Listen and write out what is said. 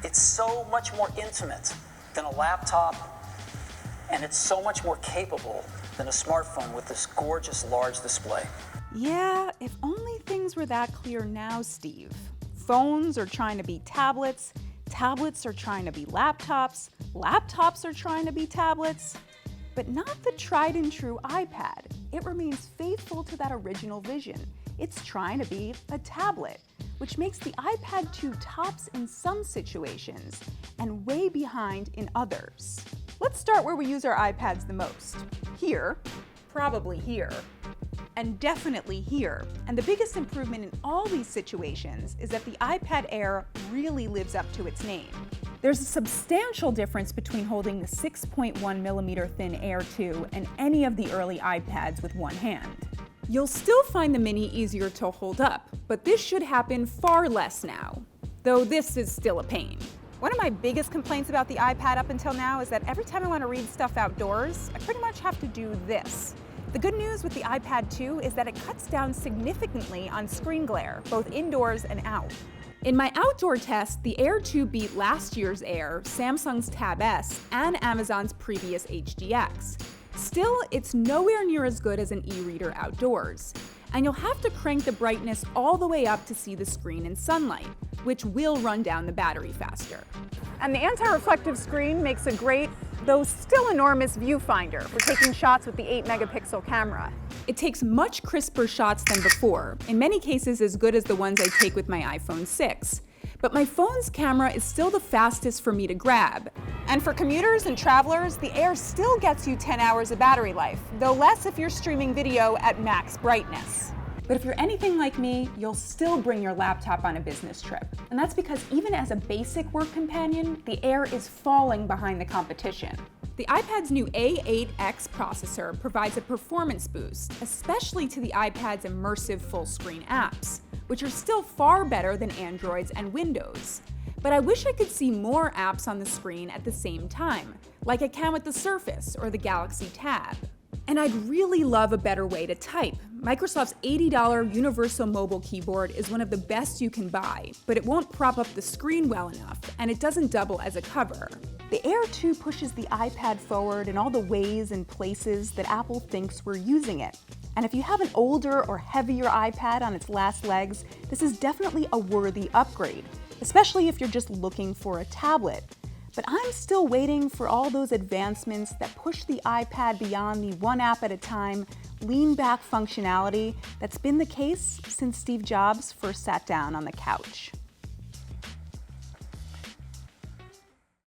It's so much more intimate than a laptop, and it's so much more capable than a smartphone with this gorgeous large display. Yeah, if only things were that clear now, Steve. Phones are trying to be tablets, tablets are trying to be laptops, laptops are trying to be tablets, but not the tried and true iPad. It remains faithful to that original vision. It's trying to be a tablet, which makes the iPad 2 tops in some situations and way behind in others. Let's start where we use our iPads the most. Here, probably here, and definitely here. And the biggest improvement in all these situations is that the iPad Air really lives up to its name. There's a substantial difference between holding the 6.1 millimeter thin Air 2 and any of the early iPads with one hand. You'll still find the Mini easier to hold up, but this should happen far less now, though this is still a pain. One of my biggest complaints about the iPad up until now is that every time I want to read stuff outdoors, I pretty much have to do this. The good news with the iPad 2 is that it cuts down significantly on screen glare, both indoors and out. In my outdoor test, the Air 2 beat last year's Air, Samsung's Tab S, and Amazon's previous HDX. Still, it's nowhere near as good as an e-reader outdoors. And you'll have to crank the brightness all the way up to see the screen in sunlight, which will run down the battery faster. And the anti-reflective screen makes a great, though still enormous, viewfinder for taking shots with the 8-megapixel camera. It takes much crisper shots than before, in many cases as good as the ones I take with my iPhone 6. But my phone's camera is still the fastest for me to grab. And for commuters and travelers, the Air still gets you 10 hours of battery life, though less if you're streaming video at max brightness. But if you're anything like me, you'll still bring your laptop on a business trip. And that's because even as a basic work companion, the Air is falling behind the competition. The iPad's new A8X processor provides a performance boost, especially to the iPad's immersive full-screen apps, which are still far better than Android's and Windows. But I wish I could see more apps on the screen at the same time, like I can with the Surface or the Galaxy Tab. And I'd really love a better way to type. Microsoft's $80 Universal Mobile Keyboard is one of the best you can buy, but it won't prop up the screen well enough, and it doesn't double as a cover. The Air 2 pushes the iPad forward in all the ways and places that Apple thinks we're using it. And if you have an older or heavier iPad on its last legs, this is definitely a worthy upgrade, especially if you're just looking for a tablet. But I'm still waiting for all those advancements that push the iPad beyond the one app at a time, lean-back functionality that's been the case since Steve Jobs first sat down on the couch.